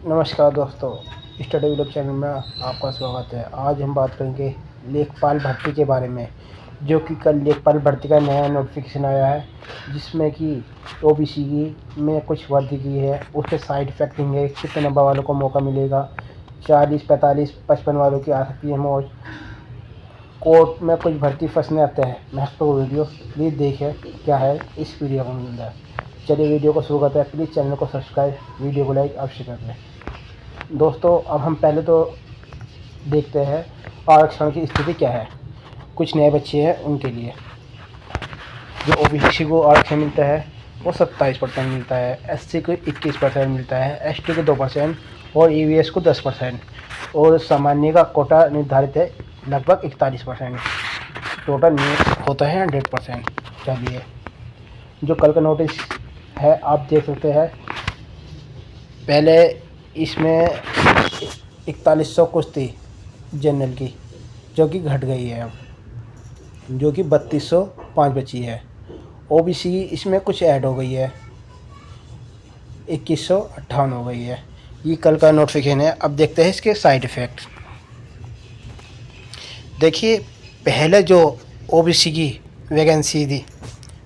नमस्कार दोस्तों, study vlog channel में आपका स्वागत है। आज हम बात करेंगे लेखपाल भर्ती के बारे में, जो कि कल लेखपाल भर्ती का नया नोटिफिकेशन आया है, जिसमें कि ओबीसी की में कुछ वर्दी की है। उसके साइड इफेक्ट देंगे, कितने नंबर वालों को मौका मिलेगा, 40, 45, 55 वालों की आ सकती है मौज। कोर्ट में कुछ भर्ती फंसने आते हैं। महत्वपूर्ण वीडियो प्लीज़ देखें क्या है इस वीडियो के अंदर। चलिए वीडियो को शुरू करते हैं। प्लीज़ चैनल को सब्सक्राइब, वीडियो को लाइक अवश्य कर लें। दोस्तों, अब हम पहले तो देखते हैं आरक्षण की स्थिति क्या है। कुछ नए बच्चे हैं उनके लिए जो ओबीसी को आरक्षण मिलता है वो 27% मिलता है, एससी को 21% मिलता है, एसटी को 2% और ईवीएस को 10% और सामान्य का कोटा निर्धारित है लगभग 41%। टोटल होता है 100%। चलिए, जो कल का नोटिस है आप देख सकते हैं। पहले इसमें 4100 कुछ थी जनरल की, जो कि घट गई है अब, जो कि 3205 बची है। ओबीसी इसमें कुछ ऐड हो गई है, 2158 हो गई है। ये कल का नोटिफिकेशन है। अब देखते हैं इसके साइड इफ़ेक्ट। देखिए, पहले जो ओबीसी की वैकेंसी थी,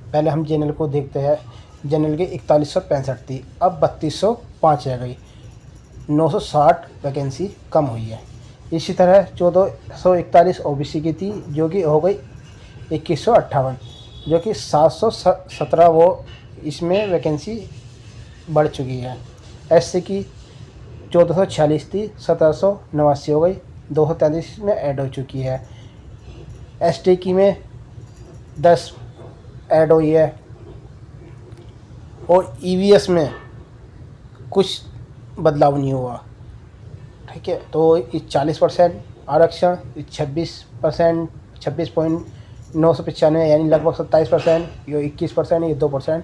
पहले हम जनरल को देखते हैं। जनरल की 4165 थी, अब 3205 रह गई। 960 वैकेंसी कम हुई है। इसी तरह 1441 ओबीसी की थी, जो कि हो गई 2158, जो कि 717 वो इसमें वैकेंसी बढ़ चुकी है। एससी की 1446 थी, 1789 हो गई, 233 में ऐड हो चुकी है। एसटी की में 10 ऐड हुई है और ईवीएस में कुछ बदलाव नहीं हुआ। ठीक है, तो ये 40% आरक्षण, 26%, 26.995 यानी लगभग 27%, ये 21%, ये 2%,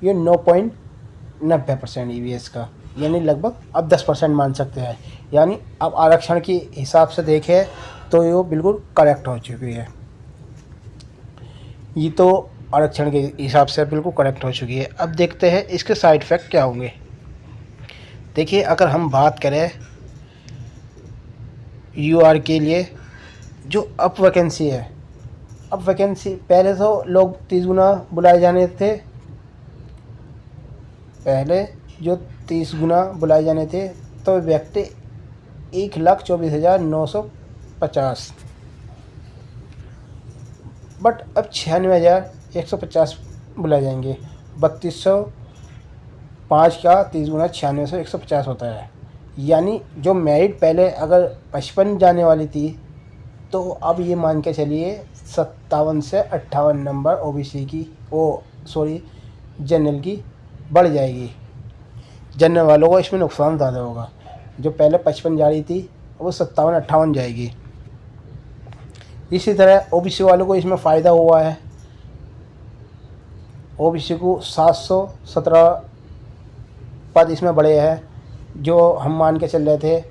ये 9.90% ईवीएस का, यानी लगभग अब 10% मान सकते हैं। यानी अब आरक्षण के हिसाब से देखें तो ये बिल्कुल करेक्ट हो चुकी है। ये तो आरक्षण के हिसाब से बिल्कुल करेक्ट हो चुकी है। अब देखते हैं इसके साइड इफ़ेक्ट क्या होंगे। देखिए, अगर हम बात करें यूआर के लिए, जो अप वैकेंसी है, अब वैकेंसी पहले तो लोग 30 गुना बुलाए जाने थे। पहले जो 30 गुना बुलाए जाने थे तो व्यक्ति 1,24,950, बट अब 96,150 बुलाए जाएंगे। 3205 का 30 गुना 96,150 होता है। यानी जो मेरिट पहले अगर 55 जाने वाली थी, तो अब ये मान के चलिए 57 से 58 नंबर ओबीसी की जनरल की बढ़ जाएगी। जनरल वालों को इसमें नुकसान ज़्यादा होगा। जो पहले 55 जा रही थी वो 57-58 जाएगी। इसी तरह ओबीसी वालों को इसमें फ़ायदा हुआ है। ओबीसी को 717 पद इसमें बढ़े हैं, जो हम मान के चल रहे थे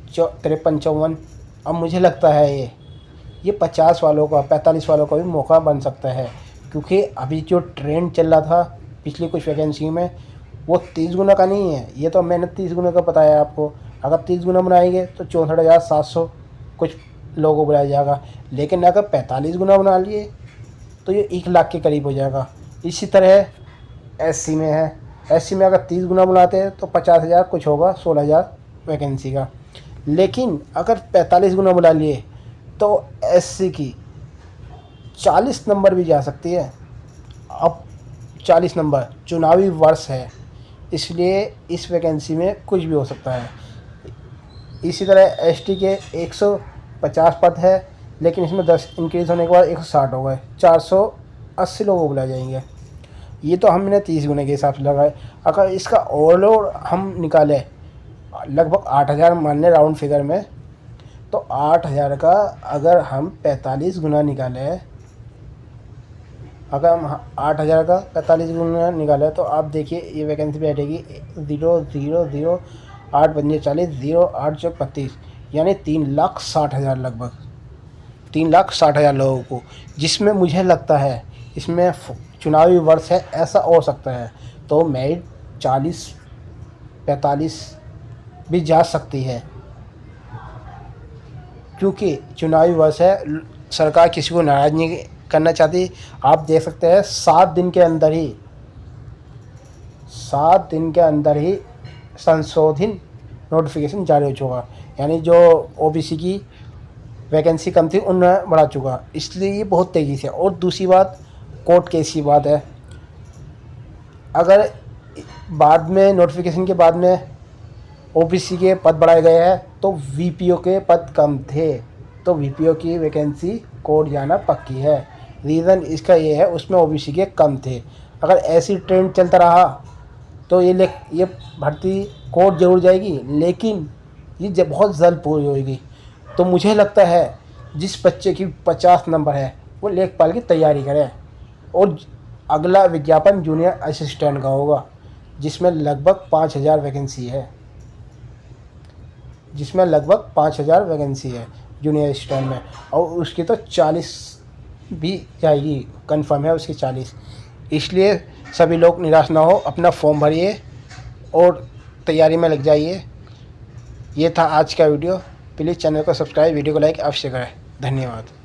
53-54। अब मुझे लगता है ये 50 वालों का, 45 वालों का भी मौका बन सकता है, क्योंकि अभी जो ट्रेंड चल रहा था पिछली कुछ वैकेंसी में, वो 30 गुना का नहीं है। ये तो मैंने 30 गुना का बताया आपको। अगर 30 गुना बनाएंगे तो 64,700 कुछ लोगों को बुलाया जाएगा। लेकिन अगर 45 गुना बना लिए तो ये 1 लाख के करीब हो जाएगा। इसी तरह एससी में है। एससी में अगर 30 गुना बनाते हैं तो 50,000 कुछ होगा, 16,000 वैकेंसी का। लेकिन अगर 45 गुना बुला लिए तो एससी की 40 नंबर भी जा सकती है। अब 40 नंबर चुनावी वर्ष है, इसलिए इस वैकेंसी में कुछ भी हो सकता है। इसी तरह एसटी के 150 पद है, लेकिन इसमें 10 इंक्रीज़ होने के बाद 160 हो गए, 480 लोग बुलाए जाएंगे। ये तो हमने 30 गुने के हिसाब से लगाए। अगर इसका ओवरऑल हम निकालें लगभग 8,000 मान लें राउंड फिगर में, तो 8,000 का अगर हम 45 गुना निकालें, अगर हम 8,000 का 45 गुना निकालें तो आप देखिए ये वैकेंसी बैठेगी 0 0 0 8 पंजे 40, 0 8 जो 35, यानी 3,60,000 लगभग 3,60,000 लोगों को, जिसमें मुझे लगता है इसमें चुनावी वर्ष है ऐसा हो सकता है। तो मेरिट 40, 45 भी जा सकती है, क्योंकि चुनावी वर्ष है, सरकार किसी को नाराज़ नहीं करना चाहती। आप देख सकते हैं 7 दिन के अंदर ही संशोधित नोटिफिकेशन जारी हो चुका, यानी जो ओबीसी की वैकेंसी कम थी उनमें बढ़ा चुका, इसलिए ये बहुत तेज़ी से। और दूसरी बात कोर्ट केस की बात है, अगर बाद में नोटिफिकेशन के बाद में ओबीसी के पद बढ़ाए गए हैं तो वीपीओ के पद कम थे, तो वीपीओ की वैकेंसी कोर्ट जाना पक्की है। रीज़न इसका ये है उसमें ओबीसी के कम थे। अगर ऐसी ट्रेंड चलता रहा तो ये भर्ती कोर्ट जरूर जाएगी, लेकिन ये जब बहुत जल्द पूरी होगी। तो मुझे लगता है जिस बच्चे की 50 नंबर है वो लेखपाल की तैयारी करें, और अगला विज्ञापन जूनियर असिस्टेंट का होगा, जिसमें लगभग 5,000 वैकेंसी है, जूनियर असिस्टेंट में, और उसकी तो 40 भी जाएगी, कंफर्म है उसकी 40। इसलिए सभी लोग निराश ना हो, अपना फॉर्म भरिए और तैयारी में लग जाइए। ये था आज का वीडियो। प्लीज़ चैनल को सब्सक्राइब, वीडियो को लाइक अवश्य करें। धन्यवाद।